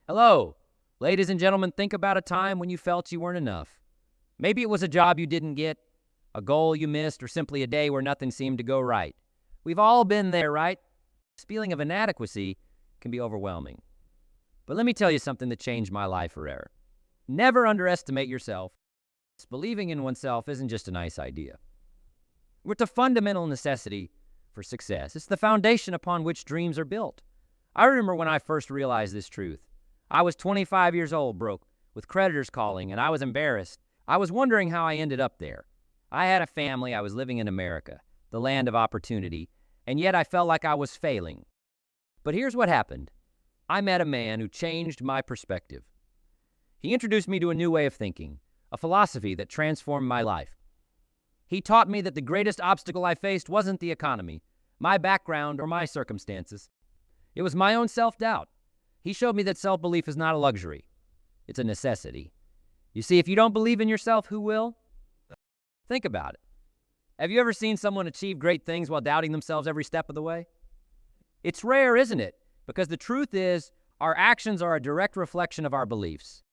Hello, ladies and gentlemen. Think about a time when you felt you weren't enough. Maybe it was a job you didn't get, a goal you missed, or simply a day where nothing seemed to go right. We've all been there, right? This feeling of inadequacy can be overwhelming. But let me tell you something that changed my life forever. Never underestimate yourself. Believing in oneself isn't just a nice idea. It's a fundamental necessity for success. It's the foundation upon which dreams are built. I remember when I first realized this truth. I was 25 years old, broke, with creditors calling, and I was embarrassed. I was wondering how I ended up there. I had a family. I was living in America, the land of opportunity, and yet I felt like I was failing. But here's what happened. I met a man who changed my perspective. He introduced me to a new way of thinking, a philosophy that transformed my life. He taught me that the greatest obstacle I faced wasn't the economy, my background, or my circumstances. It was my own self-doubt. He showed me that self-belief is not a luxury. It's a necessity. You see, if you don't believe in yourself, who will? Think about it. Have you ever seen someone achieve great things while doubting themselves every step of the way? It's rare, isn't it? Because the truth is, our actions are a direct reflection of our beliefs.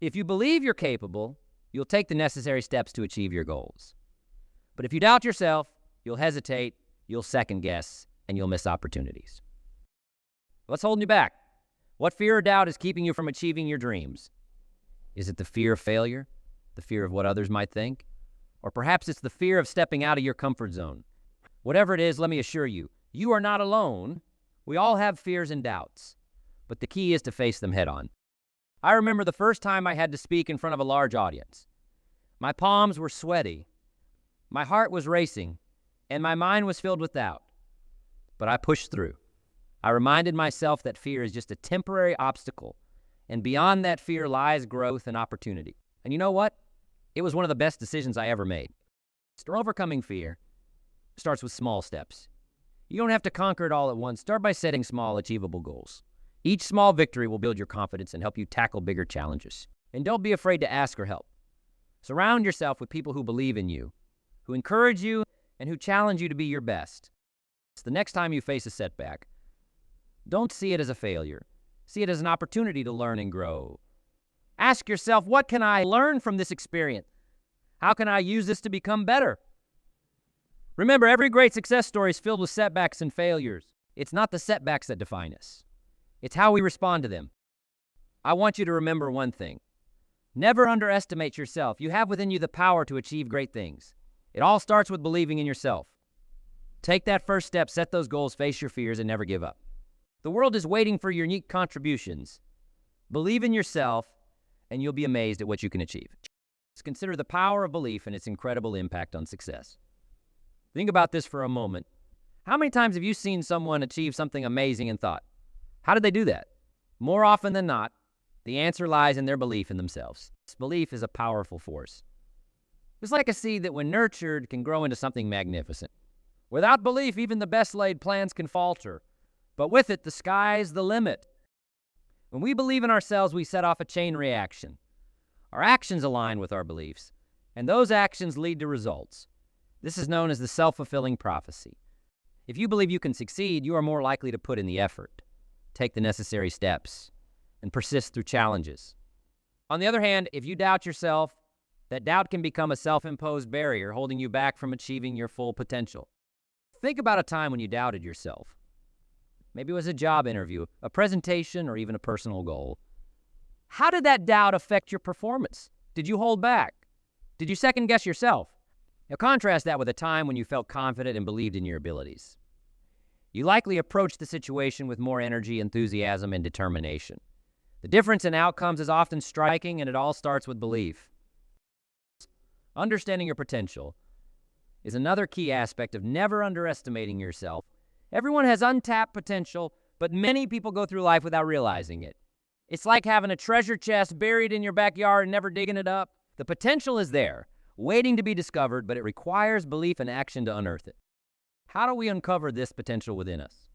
If you believe you're capable, you'll take the necessary steps to achieve your goals. But if you doubt yourself, you'll hesitate, you'll second guess, and you'll miss opportunities. What's holding you back? What fear or doubt is keeping you from achieving your dreams? Is it the fear of failure? The fear of what others might think? Or perhaps it's the fear of stepping out of your comfort zone. Whatever it is, let me assure you, you are not alone. We all have fears and doubts, but the key is to face them head on. I remember the first time I had to speak in front of a large audience. My palms were sweaty, my heart was racing, and my mind was filled with doubt. But I pushed through. I reminded myself that fear is just a temporary obstacle, and beyond that fear lies growth and opportunity. And you know what? It was one of the best decisions I ever made. Overcoming fear starts with small steps. You don't have to conquer it all at once. Start by setting small, achievable goals. Each small victory will build your confidence and help you tackle bigger challenges. And don't be afraid to ask for help. Surround yourself with people who believe in you, who encourage you, and who challenge you to be your best. So the next time you face a setback, don't see it as a failure. See it as an opportunity to learn and grow. Ask yourself, what can I learn from this experience? How can I use this to become better? Remember, every great success story is filled with setbacks and failures. It's not the setbacks that define us. It's how we respond to them. I want you to remember one thing. Never underestimate yourself. You have within you the power to achieve great things. It all starts with believing in yourself. Take that first step, set those goals, face your fears, and never give up. The world is waiting for your unique contributions. Believe in yourself, and you'll be amazed at what you can achieve. Just consider the power of belief and its incredible impact on success. Think about this for a moment. How many times have you seen someone achieve something amazing and thought, how did they do that? More often than not, the answer lies in their belief in themselves. This belief is a powerful force. It's like a seed that, when nurtured, can grow into something magnificent. Without belief, even the best laid plans can falter. But with it, the sky's the limit. When we believe in ourselves, we set off a chain reaction. Our actions align with our beliefs, and those actions lead to results. This is known as the self-fulfilling prophecy. If you believe you can succeed, you are more likely to put in the effort, take the necessary steps, and persist through challenges. On the other hand, if you doubt yourself, that doubt can become a self-imposed barrier holding you back from achieving your full potential. Think about a time when you doubted yourself. Maybe it was a job interview, a presentation, or even a personal goal. How did that doubt affect your performance? Did you hold back? Did you second guess yourself? Now contrast that with a time when you felt confident and believed in your abilities. You likely approached the situation with more energy, enthusiasm, and determination. The difference in outcomes is often striking, and it all starts with belief. Understanding your potential is another key aspect of never underestimating yourself. Everyone has untapped potential, but many people go through life without realizing it. It's like having a treasure chest buried in your backyard and never digging it up. The potential is there, waiting to be discovered, but it requires belief and action to unearth it. How do we uncover this potential within us?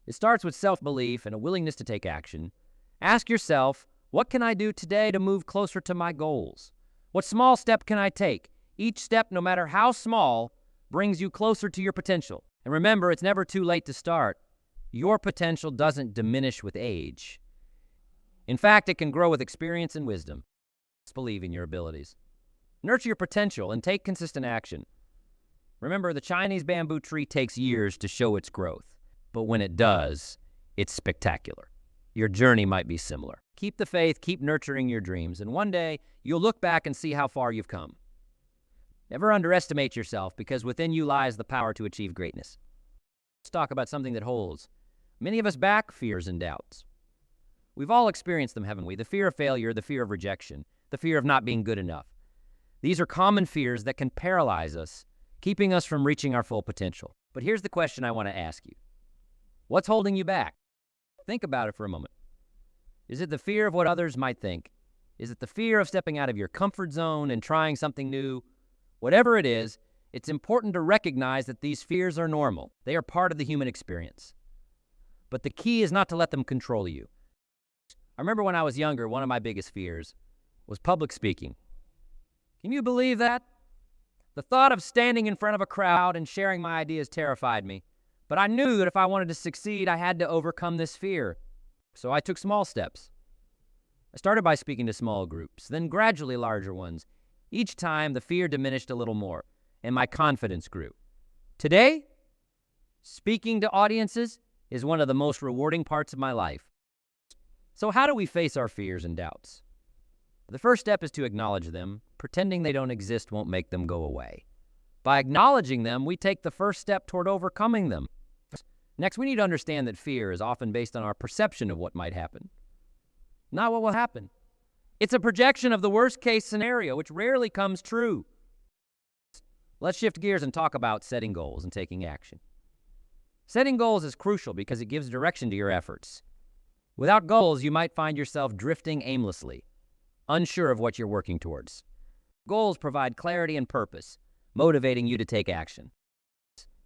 It starts with self-belief and a willingness to take action. Ask yourself, what can I do today to move closer to my goals? What small step can I take? Each step, no matter how small, brings you closer to your potential. And remember, it's never too late to start. Your potential doesn't diminish with age. In fact, it can grow with experience and wisdom. Just believe in your abilities. Nurture your potential and take consistent action. Remember, the Chinese bamboo tree takes years to show its growth, but when it does, it's spectacular. Your journey might be similar. Keep the faith, keep nurturing your dreams, and one day you'll look back and see how far you've come. Never underestimate yourself, because within you lies the power to achieve greatness. Let's talk about something that holds many of us back: fears and doubts. We've all experienced them, haven't we? The fear of failure, the fear of rejection, the fear of not being good enough. These are common fears that can paralyze us, keeping us from reaching our full potential. But here's the question I want to ask you. What's holding you back? Think about it for a moment. Is it the fear of what others might think? Is it the fear of stepping out of your comfort zone and trying something new? Whatever it is, it's important to recognize that these fears are normal. They are part of the human experience. But the key is not to let them control you. I remember when I was younger, one of my biggest fears was public speaking. Can you believe that? The thought of standing in front of a crowd and sharing my ideas terrified me. But I knew that if I wanted to succeed, I had to overcome this fear. So I took small steps. I started by speaking to small groups, then gradually larger ones. Each time, the fear diminished a little more, and my confidence grew. Today, speaking to audiences is one of the most rewarding parts of my life. So how do we face our fears and doubts? The first step is to acknowledge them. Pretending they don't exist won't make them go away. By acknowledging them, we take the first step toward overcoming them. Next, we need to understand that fear is often based on our perception of what might happen, not what will happen. It's a projection of the worst-case scenario, which rarely comes true. Let's shift gears and talk about setting goals and taking action. Setting goals is crucial because it gives direction to your efforts. Without goals, you might find yourself drifting aimlessly, unsure of what you're working towards. Goals provide clarity and purpose, motivating you to take action.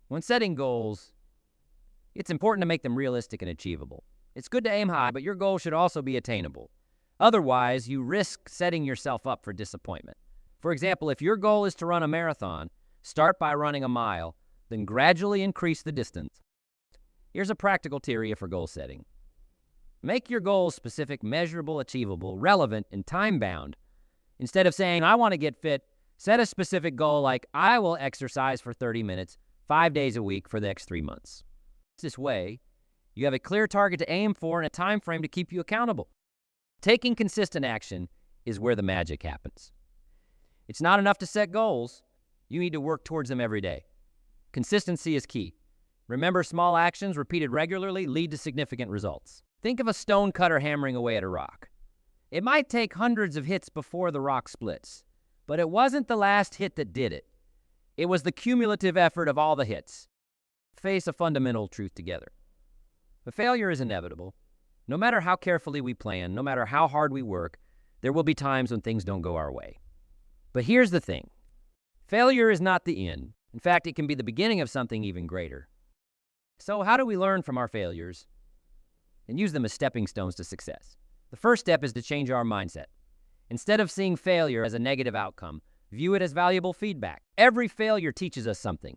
When setting goals, it's important to make them realistic and achievable. It's good to aim high, but your goal should also be attainable. Otherwise, you risk setting yourself up for disappointment. For example, if your goal is to run a marathon, start by running a mile, then gradually increase the distance. Here's a practical theory for goal setting. Make your goals specific, measurable, achievable, relevant, and time-bound. Instead of saying, I want to get fit, set a specific goal like, I will exercise for 30 minutes, 5 days a week for the next 3 months. This way, you have a clear target to aim for and a time frame to keep you accountable. Taking consistent action is where the magic happens. It's not enough to set goals. You need to work towards them every day. Consistency is key. Remember, small actions repeated regularly lead to significant results. Think of a stone cutter hammering away at a rock. It might take hundreds of hits before the rock splits, but it wasn't the last hit that did it. It was the cumulative effort of all the hits. Face a fundamental truth together. The failure is inevitable. No matter how carefully we plan, no matter how hard we work, there will be times when things don't go our way. But here's the thing. Failure is not the end. In fact, it can be the beginning of something even greater. So how do we learn from our failures and use them as stepping stones to success? The first step is to change our mindset. Instead of seeing failure as a negative outcome, view it as valuable feedback. Every failure teaches us something.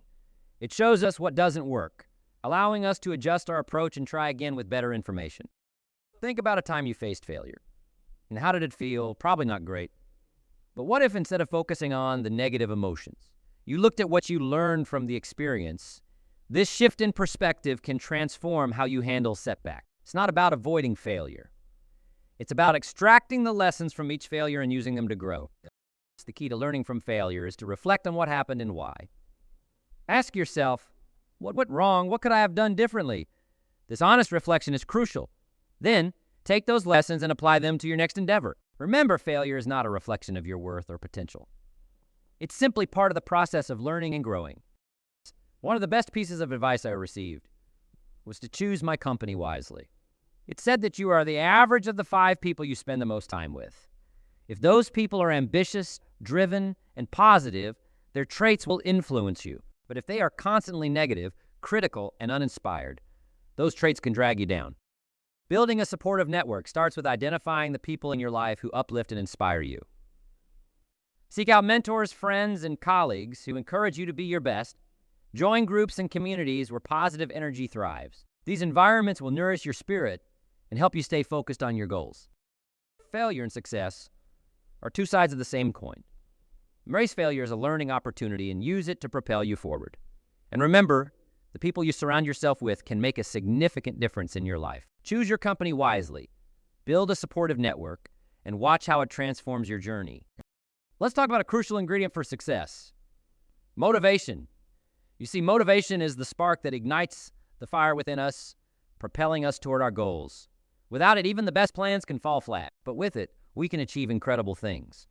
It shows us what doesn't work, allowing us to adjust our approach and try again with better information. Think about a time you faced failure. And how did it feel? Probably not great. But what if instead of focusing on the negative emotions, you looked at what you learned from the experience? This shift in perspective can transform how you handle setback. It's not about avoiding failure. It's about extracting the lessons from each failure and using them to grow. The key to learning from failure is to reflect on what happened and why. Ask yourself, what went wrong? What could I have done differently? This honest reflection is crucial. Then, take those lessons and apply them to your next endeavor. Remember, failure is not a reflection of your worth or potential. It's simply part of the process of learning and growing. One of the best pieces of advice I received was to choose my company wisely. It said that you are the average of the 5 people you spend the most time with. If those people are ambitious, driven, and positive, their traits will influence you. But if they are constantly negative, critical, and uninspired, those traits can drag you down. Building a supportive network starts with identifying the people in your life who uplift and inspire you. Seek out mentors, friends, and colleagues who encourage you to be your best. Join groups and communities where positive energy thrives. These environments will nourish your spirit and help you stay focused on your goals. failure and success are two sides of the same coin. Embrace failure as a learning opportunity and use it to propel you forward. And remember, the people you surround yourself with can make a significant difference in your life. Choose your company wisely, build a supportive network, and watch how it transforms your journey. Let's talk about a crucial ingredient for success: motivation. You see, motivation is the spark that ignites the fire within us, propelling us toward our goals. Without it, even the best plans can fall flat, but with it, we can achieve incredible things.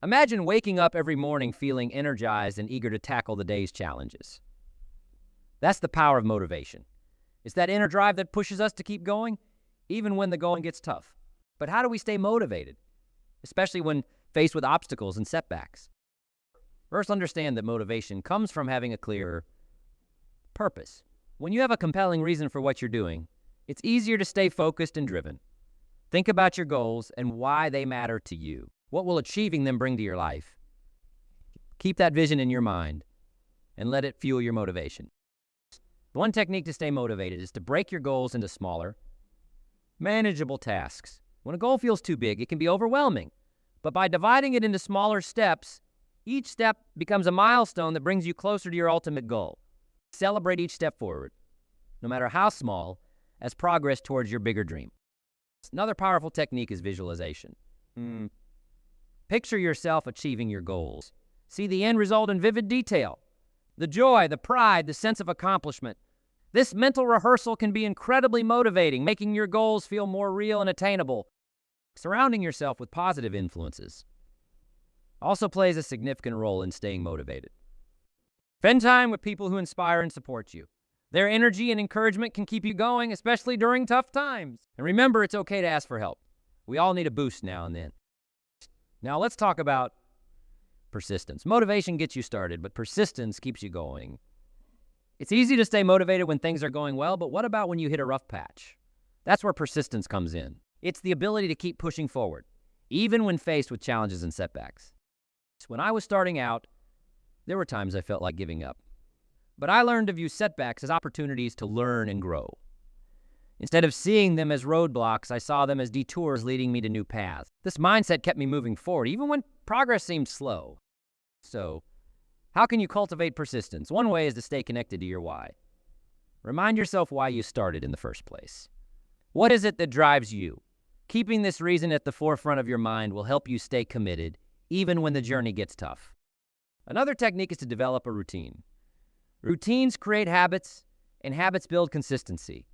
Imagine waking up every morning feeling energized and eager to tackle the day's challenges. That's the power of motivation. It's that inner drive that pushes us to keep going, even when the going gets tough. But how do we stay motivated, especially when faced with obstacles and setbacks? First, understand that motivation comes from having a clear purpose. When you have a compelling reason for what you're doing, it's easier to stay focused and driven. Think about your goals and why they matter to you. What will achieving them bring to your life? Keep that vision in your mind and let it fuel your motivation. One technique to stay motivated is to break your goals into smaller, manageable tasks. When a goal feels too big, it can be overwhelming. But by dividing it into smaller steps, each step becomes a milestone that brings you closer to your ultimate goal. Celebrate each step forward, no matter how small, as progress towards your bigger dream. Another powerful technique is visualization. Picture yourself achieving your goals. See the end result in vivid detail. The joy, the pride, the sense of accomplishment. This mental rehearsal can be incredibly motivating, making your goals feel more real and attainable. Surrounding yourself with positive influences also plays a significant role in staying motivated. Spend time with people who inspire and support you. Their energy and encouragement can keep you going, especially during tough times. And remember, it's okay to ask for help. We all need a boost now and then. Now let's talk about persistence. Motivation gets you started, but persistence keeps you going. It's easy to stay motivated when things are going well, but what about when you hit a rough patch? That's where persistence comes in. It's the ability to keep pushing forward, even when faced with challenges and setbacks. When I was starting out, there were times I felt like giving up. But I learned to view setbacks as opportunities to learn and grow. Instead of seeing them as roadblocks, I saw them as detours leading me to new paths. This mindset kept me moving forward, even when progress seemed slow. So, how can you cultivate persistence? One way is to stay connected to your why. Remind yourself why you started in the first place. What is it that drives you? Keeping this reason at the forefront of your mind will help you stay committed, even when the journey gets tough. Another technique is to develop a routine. Routines create habits, and habits build consistency.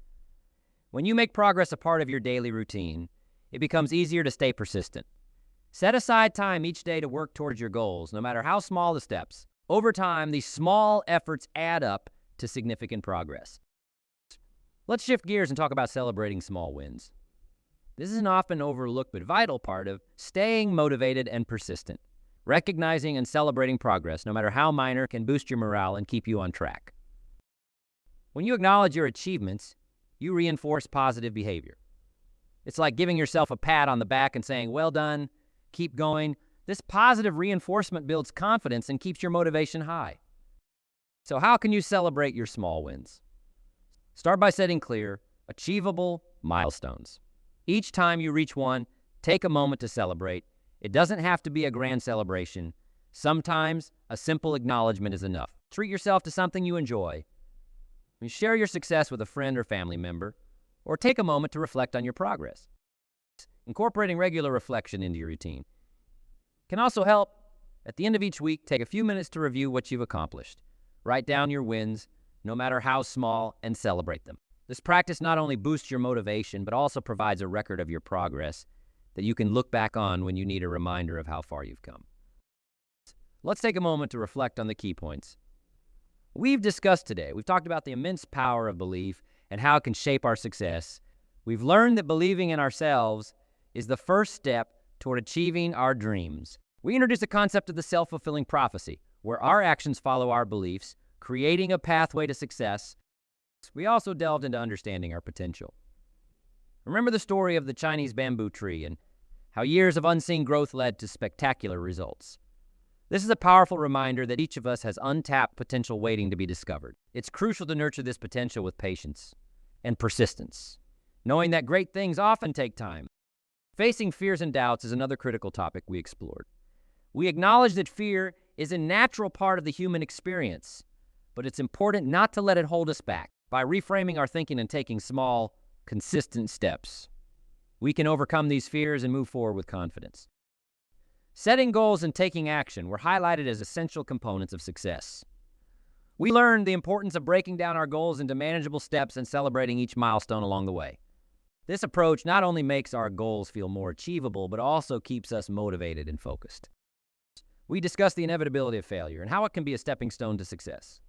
When you make progress a part of your daily routine, it becomes easier to stay persistent. Set aside time each day to work towards your goals, no matter how small the steps. Over time, these small efforts add up to significant progress. Let's shift gears and talk about celebrating small wins. This is an often overlooked but vital part of staying motivated and persistent. Recognizing and celebrating progress, no matter how minor, can boost your morale and keep you on track. When you acknowledge your achievements, you reinforce positive behavior. It's like giving yourself a pat on the back and saying, "Well done, keep going." This positive reinforcement builds confidence and keeps your motivation high. So how can you celebrate your small wins? Start by setting clear, achievable milestones. Each time you reach one, take a moment to celebrate. It doesn't have to be a grand celebration. Sometimes a simple acknowledgement is enough. Treat yourself to something you enjoy. Share your success with a friend or family member, or take a moment to reflect on your progress. Incorporating regular reflection into your routine can also help. At the end of each week, take a few minutes to review what you've accomplished. Write down your wins, no matter how small, and celebrate them. This practice not only boosts your motivation, but also provides a record of your progress that you can look back on when you need a reminder of how far you've come. Let's take a moment to reflect on the key points we've discussed today. We've talked about the immense power of belief and how it can shape our success. We've learned that believing in ourselves is the first step toward achieving our dreams. We introduced the concept of the self-fulfilling prophecy, where our actions follow our beliefs, creating a pathway to success. We also delved into understanding our potential. Remember the story of the Chinese bamboo tree and how years of unseen growth led to spectacular results. This is a powerful reminder that each of us has untapped potential waiting to be discovered. It's crucial to nurture this potential with patience and persistence, knowing that great things often take time. Facing fears and doubts is another critical topic we explored. We acknowledge that fear is a natural part of the human experience, but it's important not to let it hold us back. By reframing our thinking and taking small, consistent steps, we can overcome these fears and move forward with confidence. Setting goals and taking action were highlighted as essential components of success. We learned the importance of breaking down our goals into manageable steps and celebrating each milestone along the way. This approach not only makes our goals feel more achievable, but also keeps us motivated and focused. We discussed the inevitability of failure and how it can be a stepping stone to success.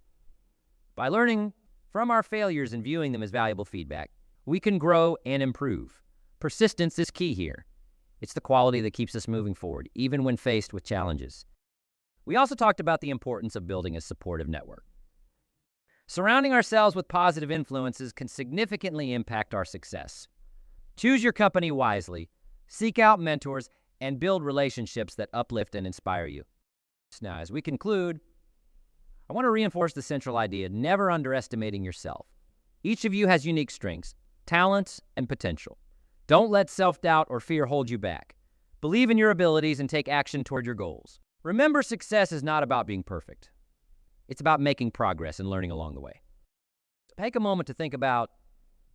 By learning from our failures and viewing them as valuable feedback, we can grow and improve. Persistence is key here. It's the quality that keeps us moving forward, even when faced with challenges. We also talked about the importance of building a supportive network. Surrounding ourselves with positive influences can significantly impact our success. Choose your company wisely, seek out mentors, and build relationships that uplift and inspire you. Now, as we conclude, I want to reinforce the central idea: never underestimating yourself. Each of you has unique strengths, talents, and potential. Don't let self-doubt or fear hold you back. Believe in your abilities and take action toward your goals. Remember, success is not about being perfect. It's about making progress and learning along the way. Take a moment to think about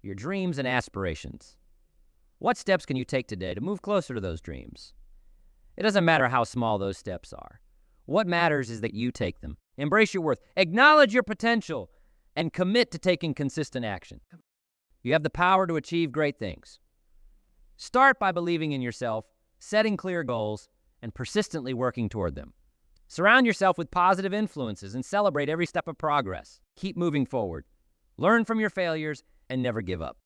your dreams and aspirations. What steps can you take today to move closer to those dreams? It doesn't matter how small those steps are. What matters is that you take them. Embrace your worth, acknowledge your potential, and commit to taking consistent action. You have the power to achieve great things. Start by believing in yourself, setting clear goals, and persistently working toward them. Surround yourself with positive influences and celebrate every step of progress. Keep moving forward. Learn from your failures and never give up.